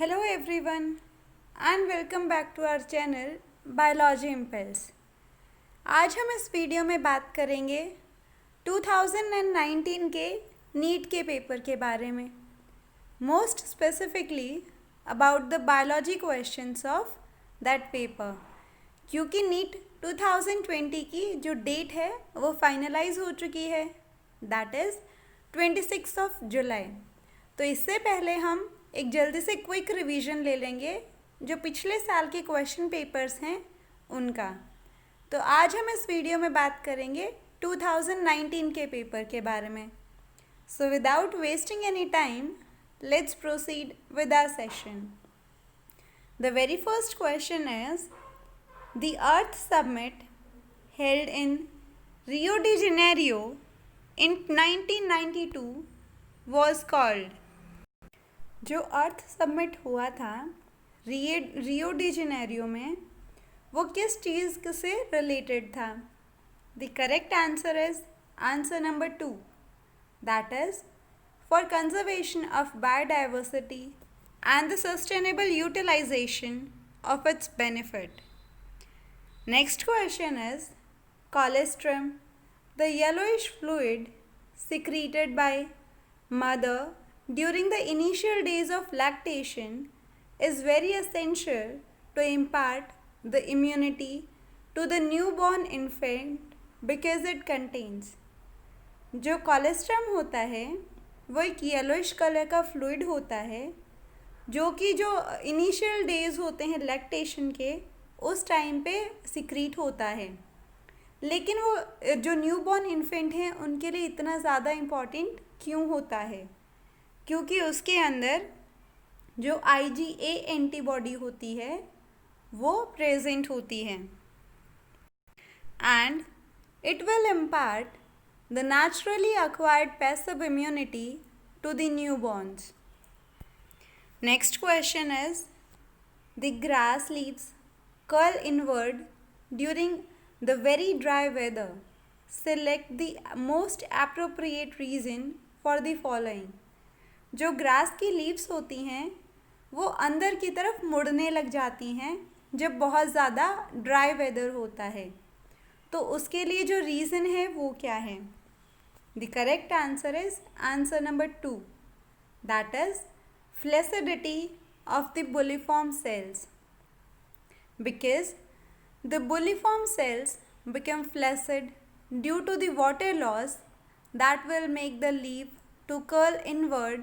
Hello everyone and welcome back to our channel Biology Impulse। आज हम इस video में बात करेंगे 2019 के नीट के पेपर के बारे में, most specifically about the biology questions of that paper. क्योंकि नीट 2020 की जो डेट है वो फाइनलाइज हो चुकी है, दैट इज़ 26 जुलाई। तो इससे पहले हम एक जल्दी से क्विक रिवीजन ले लेंगे जो पिछले साल के क्वेश्चन पेपर्स हैं उनका। तो आज हम इस वीडियो में बात करेंगे 2019 के पेपर के बारे में। So without wasting any time let's proceed with our session. The very first question is the earth summit held in Rio de Janeiro in 1992 was called। जो अर्थ समिट हुआ था रियो डी जेनेरियो में, वो किस चीज़ से रिलेटेड था? The correct answer is answer number 2, that is for conservation of biodiversity and the sustainable utilisation of its benefit. Next question is colostrum, the yellowish fluid secreted by mother during the initial days of lactation is very essential to impart the immunity to the newborn infant because it contains। जो colostrum होता है वो एक yellowish colour का fluid होता है जो कि जो इनिशियल डेज होते हैं लैक्टेशन के, उस टाइम पे सिक्रीट होता है। लेकिन वो जो न्यूबॉर्न इन्फेंट हैं उनके लिए इतना ज़्यादा इम्पॉर्टेंट क्यों होता है? क्योंकि उसके अंदर जो IgA एंटीबॉडी होती है वो प्रेजेंट होती है and it will impart the naturally acquired passive immunity to the newborns. Next question is the grass leaves curl inward during the very dry weather. Select the most appropriate reason for the following। जो grass की leaves होती हैं वो अंदर की तरफ मुड़ने लग जाती हैं जब बहुत ज़्यादा ड्राई वेदर होता है, तो उसके लिए जो रीज़न है वो क्या है? The correct answer is answer number 2, that is flaccidity of the bulliform cells. Because the bulliform cells become flaccid due to the water loss that will make the leaf to curl inward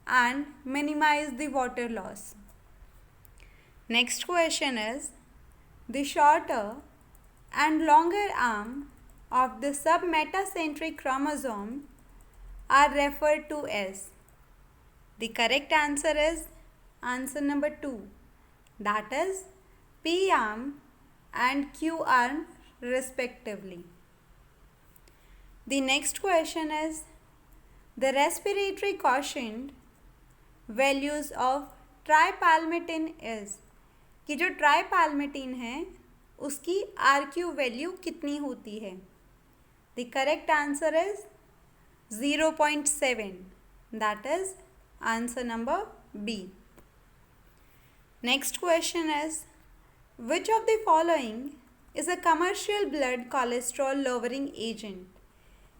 and minimize the water loss. Next question is the shorter and longer arm of the submetacentric chromosome are referred to as। The correct answer is answer number 2, that is P arm and Q arm respectively। The next question is the respiratory quotient values of ट्राइपाल्मेटिन is। कि जो ट्राइपाल्मेटिन है उसकी RQ value कितनी होती है? The correct answer is 0.7, that is answer number B। Next question is which of the following is a commercial blood cholesterol lowering agent?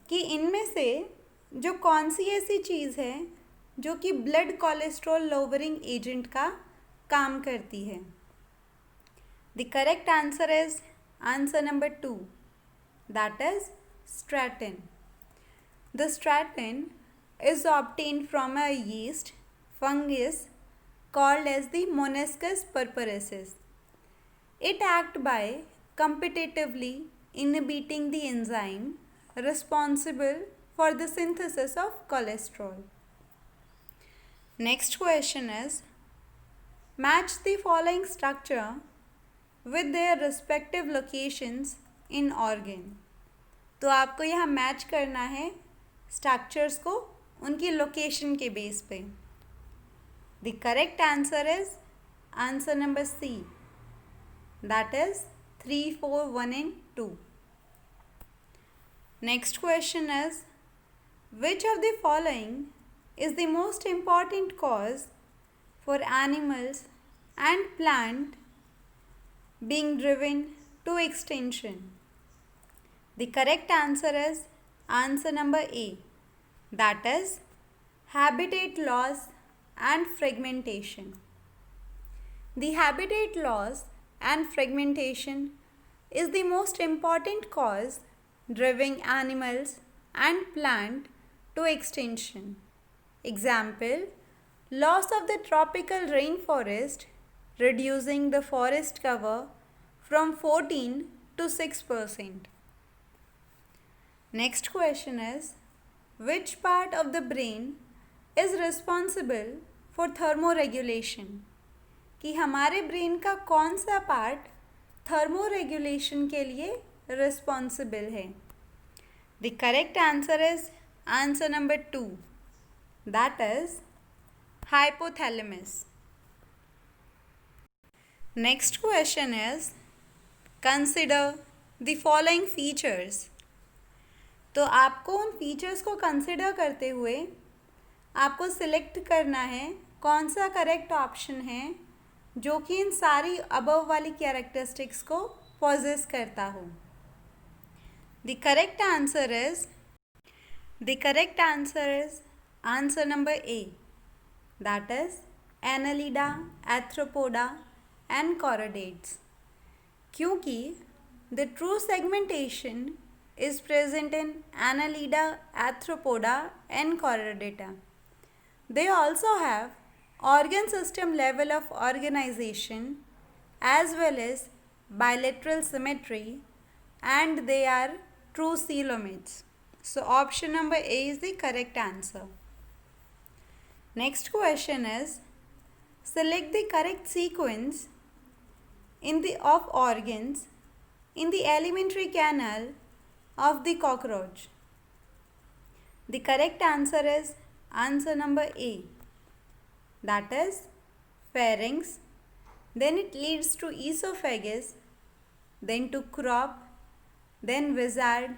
कि इनमें से जो कौन सी ऐसी चीज़ है जो कि ब्लड कोलेस्ट्रॉल लोवरिंग एजेंट का काम करती है? The correct answer is answer number 2, that is statin. The statin is obtained from a yeast fungus called as the Moniscus purpureus। It acts by competitively inhibiting the enzyme responsible for the synthesis of cholesterol। Next question is match the following structure with their respective locations in organ। तो आपको यहाँ match करना है structures को उनकी location के base पे। The correct answer is answer number C, that is 3, 4, 1 and 2। Next question is which of the following is the most important cause for animals and plant being driven to extinction? The correct answer is answer number A, that is habitat loss and fragmentation. The habitat loss and fragmentation is the most important cause driving animals and plant to extinction. Example, loss of the tropical rainforest, reducing the forest cover from 14 to 6%. Next question is, which part of the brain is responsible for thermoregulation? कि हमारे brain का कौन सा part thermoregulation के लिए responsible है? The correct answer is answer number 2, that is hypothalamus. Next question is, consider the following features. तो आपको उन फीचर्स को कंसिडर करते हुए आपको सिलेक्ट करना है कौन सा करेक्ट ऑप्शन है जो कि इन सारी अबव वाली कैरेक्टरिस्टिक्स को पॉजेस करता हो. The correct answer is answer number A, that is annelida, arthropoda and chordates. क्योंकि the true segmentation is present in Annelida, Arthropoda and Chordata. They also have organ system level of organization as well as bilateral symmetry, and they are true coelomates. So option number A is the correct answer. Next question is, select the correct sequence of organs in the alimentary canal of the cockroach. The correct answer is answer number A, that is pharynx, then it leads to esophagus, then to crop, then vizard,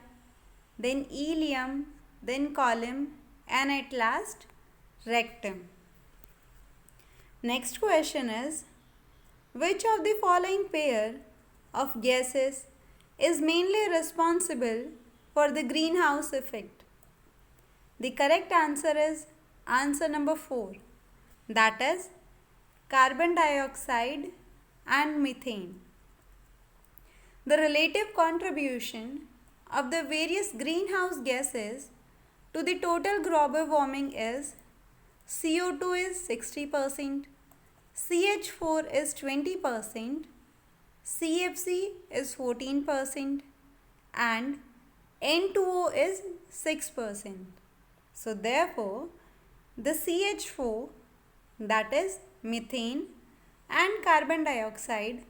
then ileum, then column, and at last rectum. Next question is, which of the following pair of gases is mainly responsible for the greenhouse effect? The correct answer is answer number 4, that is carbon dioxide and methane. The relative contribution of the various greenhouse gases to the total global warming is CO2 is 60%, CH4 is 20%, CFC is 14% and N2O is 6%. So therefore the CH4, that is methane, and carbon dioxide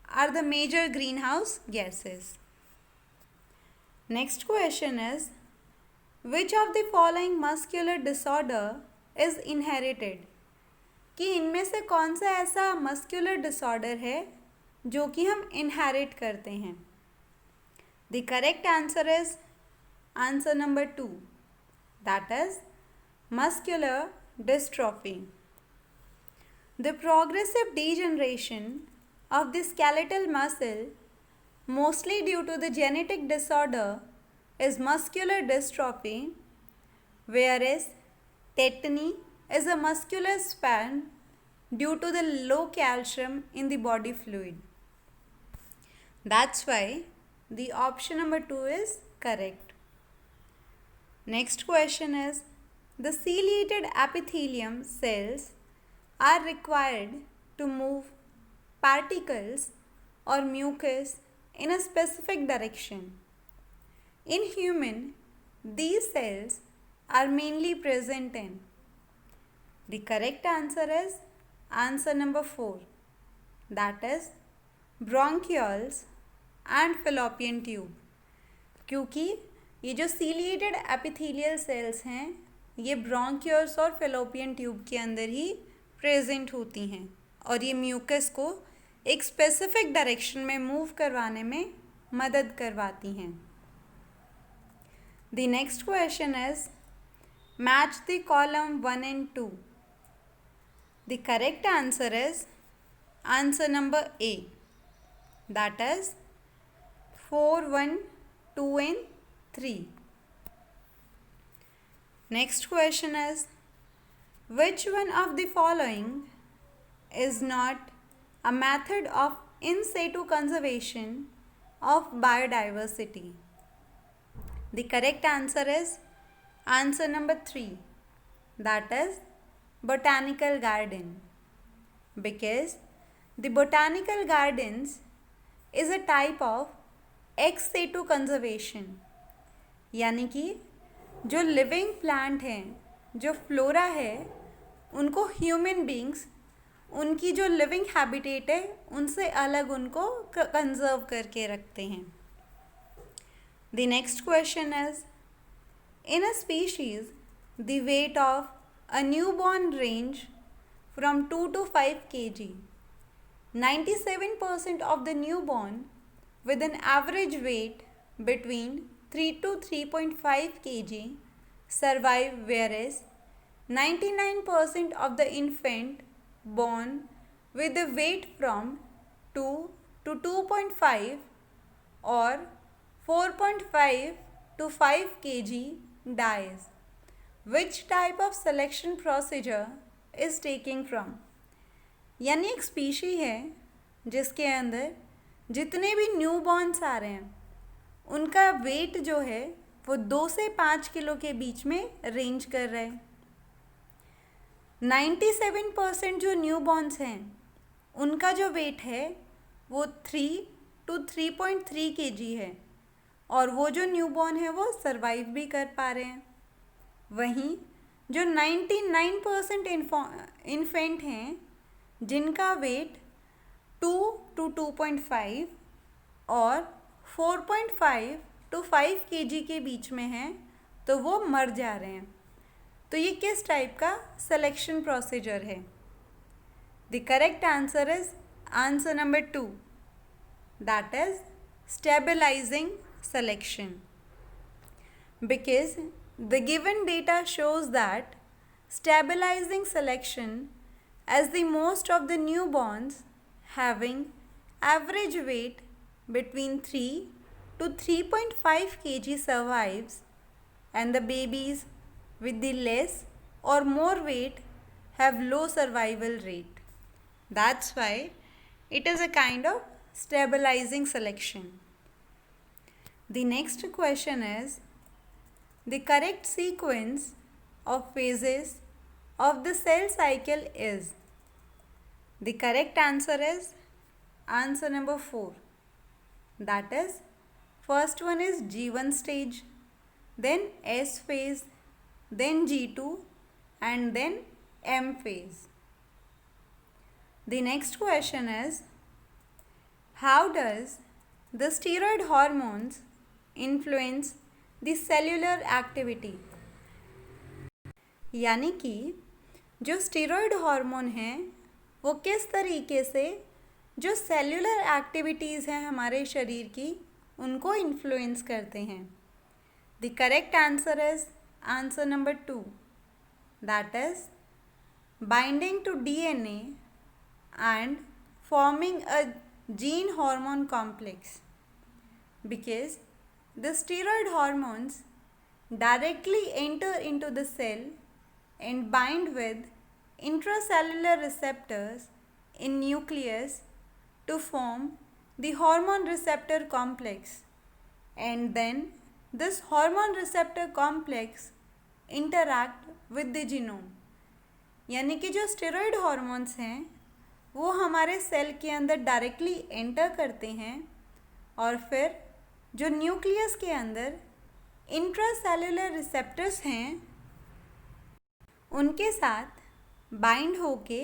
are the major greenhouse gases. Next question is, which of the following muscular disorder is inherited? कि इनमें से कौन सा ऐसा muscular disorder है जो कि हम इनहेरिट करते हैं? The correct answer is answer number 2, that is muscular dystrophy. The progressive degeneration of the skeletal muscle mostly due to the genetic disorder is muscular dystrophy, whereas tetany is a muscular spasm due to the low calcium in the body fluid. That's why the option number 2 is correct. Next question is, the ciliated epithelium cells are required to move particles or mucus in a specific direction. In human, these cells are mainly present in. The correct answer is answer number 4, that is bronchioles and fallopian tube. क्योंकि ये जो ciliated epithelial cells हैं ये bronchioles और fallopian tube के अंदर ही present होती हैं और ये म्यूकस को एक स्पेसिफिक डायरेक्शन में मूव करवाने में मदद करवाती हैं. The next question is, match the column 1 and 2. The correct answer is answer number A, that is 4, 1, 2 and 3. Next question is, which one of the following is not a method of in situ conservation of biodiversity? The correct answer is answer number 3, that is botanical garden, because the botanical gardens is a type of ex situ conservation, यानी कि जो living plant हैं, जो flora है, उनको human beings उनकी जो living habitat है उनसे अलग उनको कंजर्व करके रखते हैं. The next question is, in a species, the weight of a newborn range from 2 to 5 kg. 97% of the newborn with an average weight between 3 to 3.5 kg survive, whereas 99% of the infant born with a weight from 2 to 2.5 or 4.5 to 5 kg dies. Which type of selection procedure is taking from? यानी एक species है जिसके अंदर जितने भी new borns आ रहे हैं उनका वेट जो है वो 2 से 5 किलो के बीच में रेंज कर रहा है. 97% जो न्यू बॉर्न्स हैं उनका जो वेट है वो 3 to 3.3 kg है और वो जो न्यू बॉर्न है वो सर्वाइव भी कर पा रहे हैं. वहीं जो 99% इन्फेंट हैं जिनका वेट 2 to 2.5 और 4.5 to 5 kg के बीच में है तो वो मर जा रहे हैं. तो ये किस टाइप का सिलेक्शन प्रोसीजर है? The correct answer is answer number 2, that is stabilising selection, because the given data shows that stabilizing selection as the most of the newborns having average weight between 3 to 3.5 kg survives and the babies with the less or more weight have low survival rate. That's why it is a kind of stabilizing selection. The next question is, the correct sequence of phases of the cell cycle is? The correct answer is answer number 4, that is first one is G1 stage, then S phase, then G2 and then M phase. The next question is, how does the steroid hormones influence the cellular activity? यानी कि जो steroid hormone हैं वो किस तरीके से जो cellular activities हैं हमारे शरीर की उनको इन्फ्लुएंस करते हैं. The correct answer is answer number 2, that is binding to DNA and forming a gene hormone complex, because the steroid hormones directly enter into the cell and bind with intracellular receptors in nucleus to form the hormone receptor complex, and then this hormone receptor complex interact with the genome. यानी कि जो steroid hormones हैं वो हमारे cell के अंदर directly enter करते हैं और फिर जो न्यूक्लियस के अंदर इंट्रासेल्युलर रिसेप्टर्स हैं उनके साथ बाइंड होके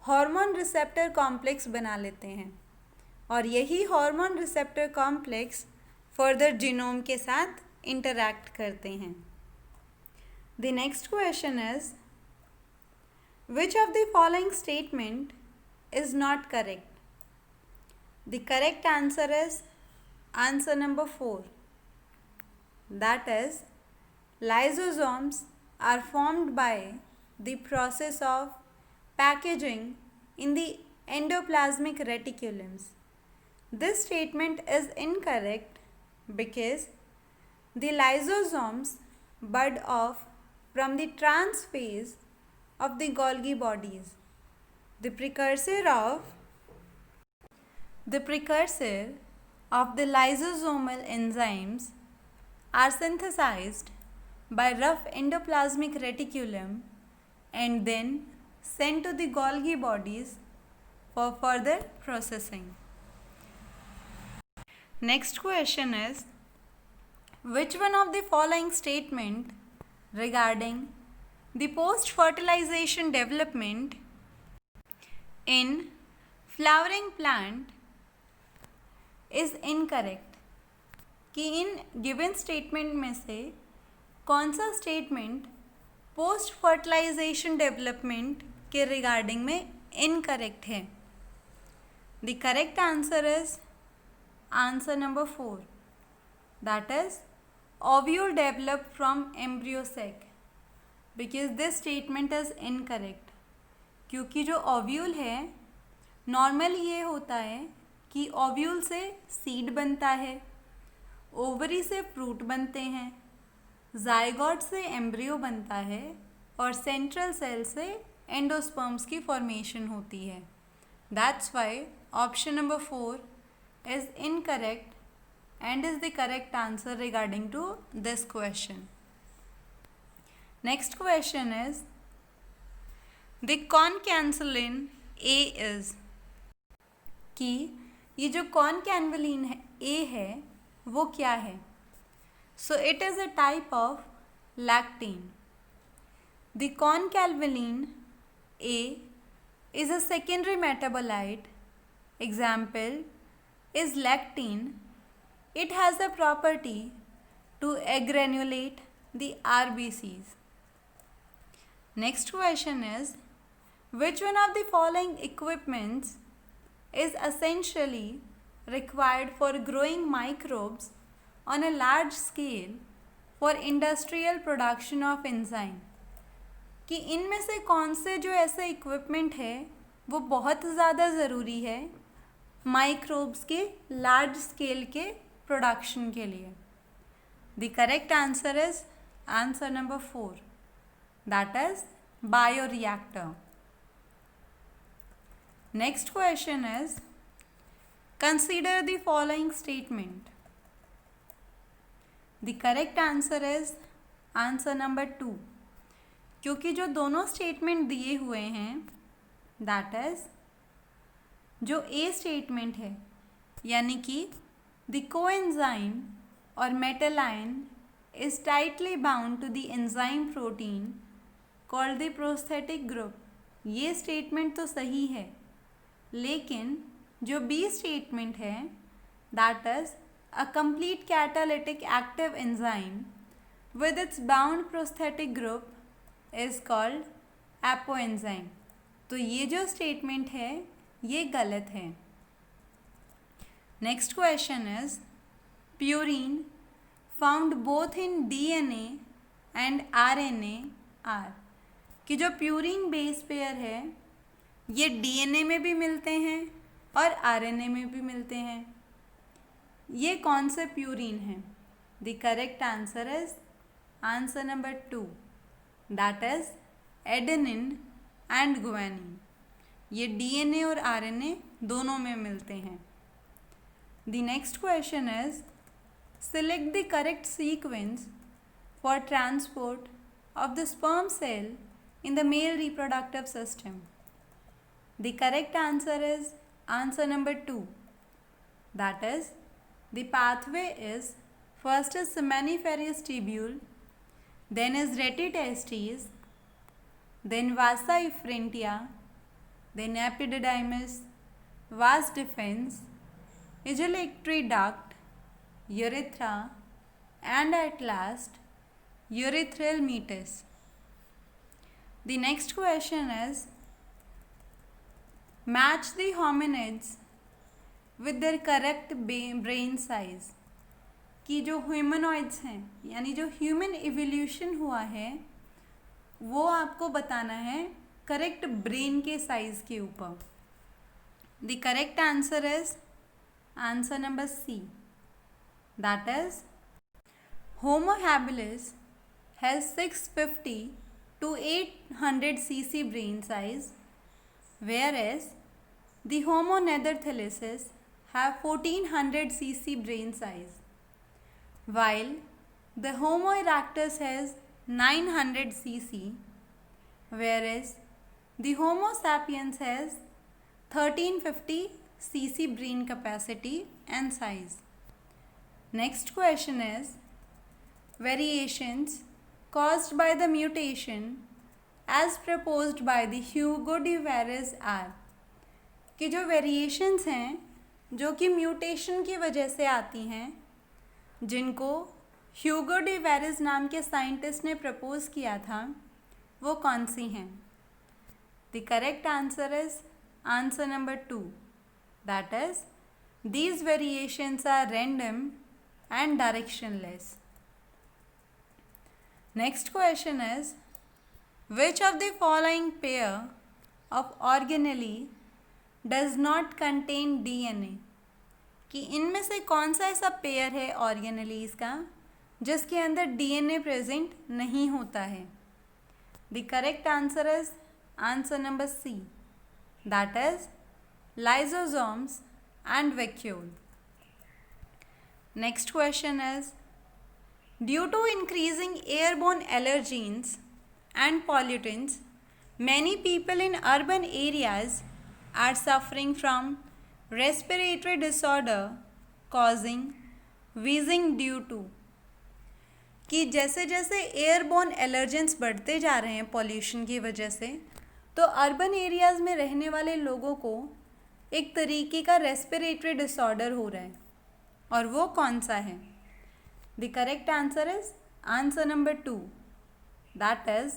हार्मोन रिसेप्टर कॉम्प्लेक्स बना लेते हैं और यही hormone receptor complex further genome के साथ इंटरैक्ट करते हैं. The next question is, which of the following statement is not correct? The correct answer is answer number 4, that is lysosomes are formed by the process of packaging in the endoplasmic reticulums. This statement is incorrect because the lysosomes bud off from the trans phase of the Golgi bodies. The precursor of the lysosomal enzymes are synthesized by rough endoplasmic reticulum and then sent to the Golgi bodies for further processing. Next question is, which one of the following statement regarding the post-fertilization development in flowering plant is incorrect? कि in given statement में से कौन सा statement post fertilisation development के regarding में incorrect है? The correct answer is answer number 4, that is ovule develop from embryo sac, because this statement is incorrect. क्योंकि जो ओव्यूल है नॉर्मली ये होता है कि ओव्यूल से सीड बनता है, ओवरी से फ्रूट बनते हैं, जाइगोट से एम्ब्रियो बनता है और सेंट्रल सेल से एंडोस्पर्म्स की फॉर्मेशन होती है. That's why option number 4 is incorrect and is the correct answer regarding to this question. Next question is, the concancelin A is, कि ये जो concancelin है A है वो क्या है? So it is a type of lactine. The concancelin A is a secondary metabolite. Example is lactine. It has the property to aggranulate the RBCs. Next question is, which one of the following equipments is essentially required for growing microbes on a large scale for industrial production of enzyme? कि इनमें से कौन से जो ऐसे equipment है वो बहुत ज़्यादा ज़रूरी है माइक्रोब्स के लार्ज स्केल के प्रोडक्शन के लिए? The correct answer is answer number 4, that is bioreactor. Next question is, consider the following statement. The correct answer is answer number 2, क्योंकि जो दोनों स्टेटमेंट दिए हुए हैं दैट इज जो ए स्टेटमेंट है यानी कि the coenzyme or metal ion is tightly bound to the enzyme protein called the prosthetic group. ये स्टेटमेंट तो सही है, लेकिन जो बी स्टेटमेंट है that is a complete catalytic active enzyme with its bound prosthetic group is called apoenzyme. तो ये जो स्टेटमेंट है ये गलत है. Next question is, purine found both in DNA and RNA are, कि जो प्यूरिन बेस पेयर है ये DNA में भी मिलते हैं और RNA में भी मिलते हैं. ये कौन से प्यूरिन हैं? The correct answer is answer number 2, that is adenine and guanine. ये DNA और RNA दोनों में मिलते हैं. The next question is, select the correct sequence for transport of the sperm cell in the male reproductive system. The correct answer is answer number 2. That is, the pathway is, first is seminiferous tubule, then is retitestes, then vasa effrentia, then epididymis, vas deferens, ejaculatory duct, urethra, and at last urethral meatus. The next question is, match the hominids with their correct brain size. कि जो humanoids हैं यानी जो human evolution हुआ है वो आपको बताना है करेक्ट ब्रेन के साइज के ऊपर। The correct answer is answer number C, that is Homo habilis has 650 to 800 cc brain size, whereas the Homo neanderthalensis have 1400 cc brain size, while the Homo erectus has 900 cc, whereas the Homo sapiens has 1350 cc brain capacity and size. Next question is variations caused by the mutation as proposed by the Hugo de Vares are, कि जो variations हैं जो कि mutation की वजह से आती हैं, जिनको ह्यूगो डी वेरिस नाम के साइंटिस्ट ने प्रपोज किया था, वो कौन सी हैं? The correct answer is answer number 2, that is these variations are random and directionless. Next question is, which of the following pair of organelle does not contain DNA? कि इनमें से कौन सा ऐसा पेयर है ऑर्गेनेलीज का जिसके अंदर DNA प्रेजेंट नहीं होता है? The correct answer is answer number C, that is lysosomes and vacuole. Next question is, due to increasing airborne allergens and pollutants, many people in urban areas are suffering from respiratory disorder causing wheezing due to, कि जैसे जैसे airborne allergens बढ़ते जा रहे हैं pollution की वजह से, तो अर्बन एरियाज़ में रहने वाले लोगों को एक तरीके का रेस्पिरेटरी डिसऑर्डर हो रहा है, और वो कौन सा है? The correct answer is answer number 2, that is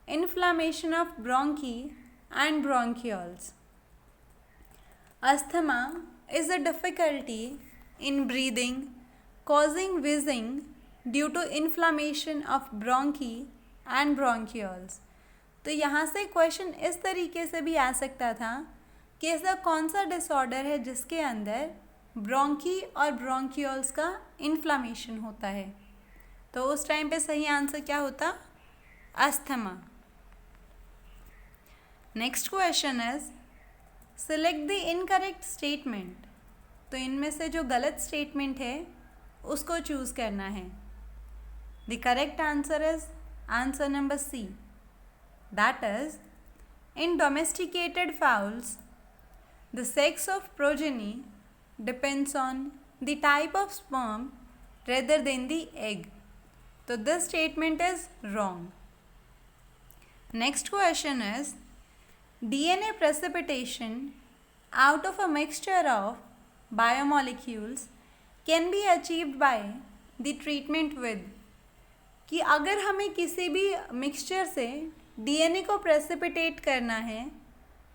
inflammation of bronchi and bronchioles. Asthma is a difficulty in breathing causing wheezing due to inflammation of bronchi and bronchioles. तो यहाँ से क्वेश्चन इस तरीके से भी आ सकता था कि ऐसा कौन सा डिसऑर्डर है जिसके अंदर ब्रोंकी और ब्रोंकियोल्स का इन्फ्लामेशन होता है, तो उस टाइम पे सही आंसर क्या होता? Asthma. Next question is, select the incorrect statement. तो इनमें से जो गलत स्टेटमेंट है उसको चूज़ करना है. The correct answer is answer number C, that is in domesticated fowls the sex of progeny depends on the type of sperm rather than the egg. So this statement is wrong. Next question is, DNA precipitation out of a mixture of biomolecules can be achieved by the treatment with, कि अगर हमें किसी भी mixture से DNA को precipitate करना है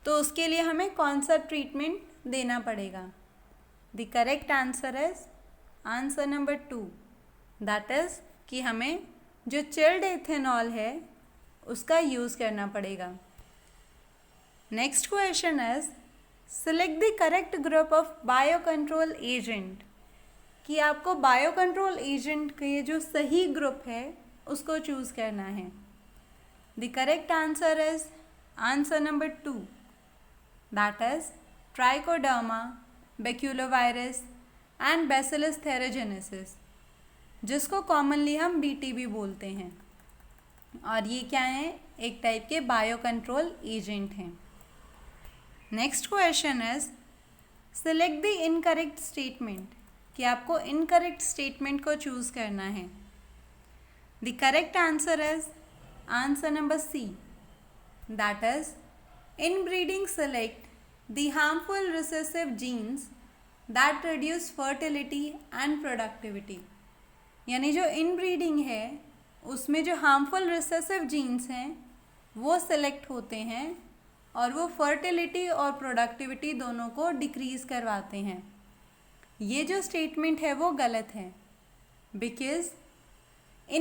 तो उसके लिए हमें कौन सा ट्रीटमेंट देना पड़ेगा? The correct answer is answer number 2, that is कि हमें जो चिल्ड एथेनॉल है उसका यूज़ करना पड़ेगा. Next question is, select the correct group of bio control agent. कि आपको बायो कंट्रोल एजेंट के जो सही ग्रुप है उसको चूज़ करना है. The correct answer is answer number 2, that is trichoderma, baculovirus and bacillus thuringiensis, जिसको कॉमनली हम BTB बोलते हैं, और ये क्या है? एक टाइप के बायो कंट्रोल एजेंट हैं. Next question is, select the incorrect statement. कि आपको इनकरेक्ट स्टेटमेंट को चूज़ करना है. The correct answer is answer number C, that is inbreeding select the harmful recessive genes that reduce fertility and productivity. यानी जो inbreeding है उसमें जो हार्मफुल रिसेसिव जीन्स हैं वो सेलेक्ट होते हैं और वो फर्टिलिटी और प्रोडक्टिविटी दोनों को डिक्रीज़ करवाते हैं. ये जो स्टेटमेंट है वो गलत है, because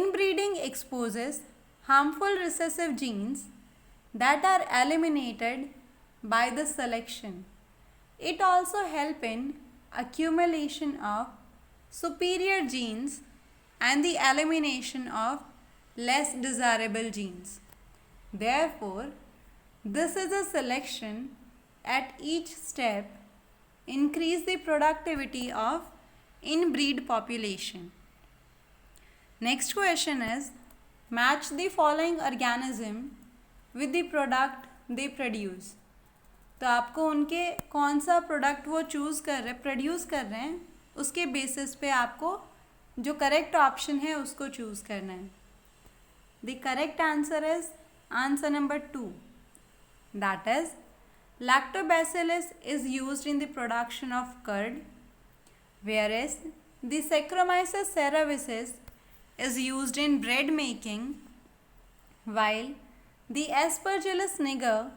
inbreeding exposes harmful recessive genes that are eliminated by the selection. It also helps in accumulation of superior genes and the elimination of less desirable genes. Therefore, this is a selection at each step increase the productivity of inbreed population. Next question is match the following organism with the product they produce. तो आपको उनके कौन सा product वो produce कर रहे हैं उसके बेसिस पे आपको जो करेक्ट ऑप्शन है उसको चूज़ करना है. The correct answer is answer number 2, that is lactobacillus is used in the production of curd, whereas the Saccharomyces cerevisiae is used in bread making, while the Aspergillus niger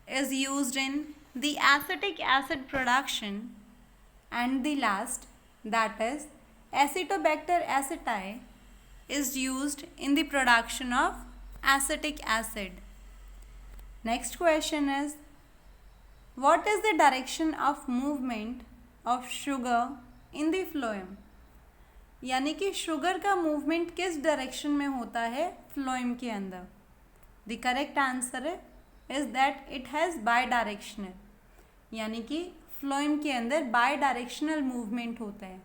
is used in the acetic acid production, and the last, that is Acetobacter aceti, is used in the production of acetic acid. Next question is, what is the direction of movement of sugar in the phloem? यानी कि sugar का movement किस direction में होता है phloem के अंदर. The correct answer is that it has by directional, यानी कि फ्लोएम के अंदर बाई डायरेक्शनल मूवमेंट होता है.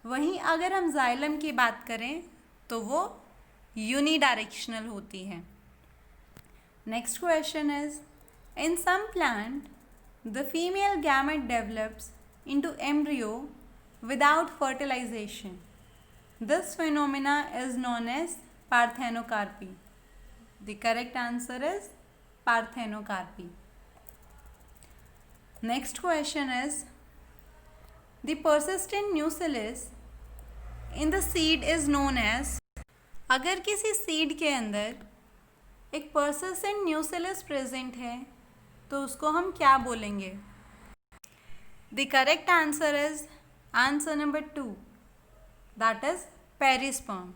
वहीं अगर हम जाइलम की बात करें तो वो यूनी डायरेक्शनल होती है. Next question is, in some plant the female gamete develops into embryo without fertilization. This phenomena is known as parthenocarpy. The correct answer is parthenocarpy. Next question is, the persistent nucellus in the seed is known as. अगर किसी seed के अंदर एक persistent nucellus present है तो उसको हम क्या बोलेंगे? The correct answer is answer number 2, that is perisperm.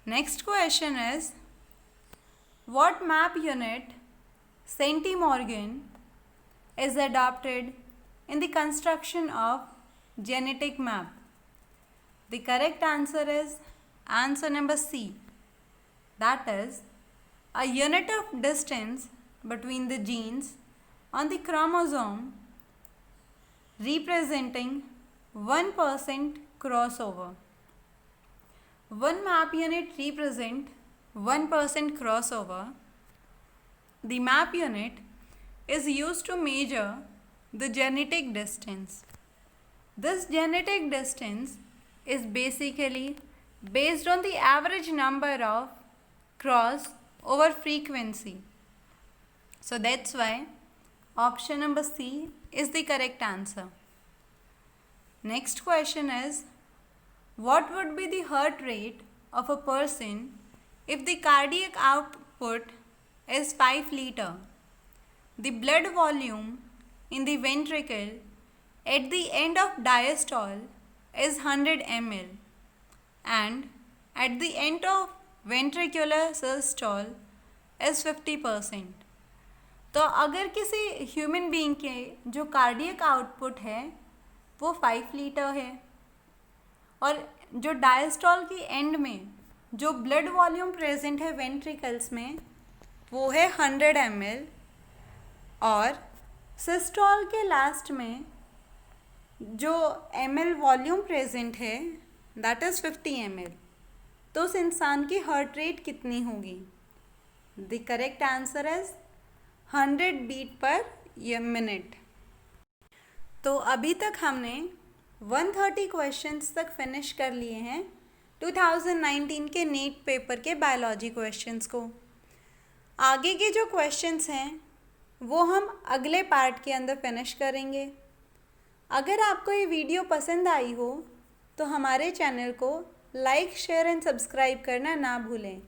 Next question is, what map unit centimorgan is adopted in the construction of genetic map? The correct answer is answer number C, that is a unit of distance between the genes on the chromosome representing 1% crossover. One map unit represent 1% crossover. The map unit is used to measure the genetic distance. This genetic distance is basically based on the average number of crossover frequency. So that's why option number C is the correct answer. Next question is, what would be the heart rate of a person if the cardiac output is 5 liter? The blood volume in the ventricle at the end of diastole is 100 ml and at the end of ventricular systole is 50%. तो अगर किसी human being के जो cardiac output है वो 5 litre है और जो डायस्टॉल की एंड में जो ब्लड वॉल्यूम प्रेजेंट है वेंट्रिकल्स में वो है 100 ml और सिस्टॉल के लास्ट में जो ml वॉल्यूम प्रेजेंट है दैट इज़ 50 ml. तो उस इंसान की हार्ट रेट कितनी होगी? The correct answer is 100 beat per minute. तो अभी तक हमने 130 क्वेश्चंस तक फिनिश कर लिए हैं 2019 के नीट पेपर के बायोलॉजी क्वेश्चंस को. आगे के जो क्वेश्चंस हैं वो हम अगले पार्ट के अंदर फिनिश करेंगे. अगर आपको ये वीडियो पसंद आई हो तो हमारे चैनल को लाइक, शेयर एंड सब्सक्राइब करना ना भूलें,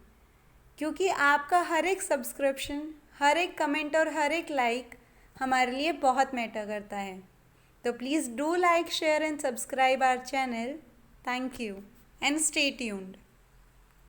क्योंकि आपका हर एक सब्सक्रिप्शन, हर एक कमेंट और हर एक लाइक हमारे लिए बहुत मैटर करता है. तो please do like, share and subscribe our channel. Thank you and stay tuned.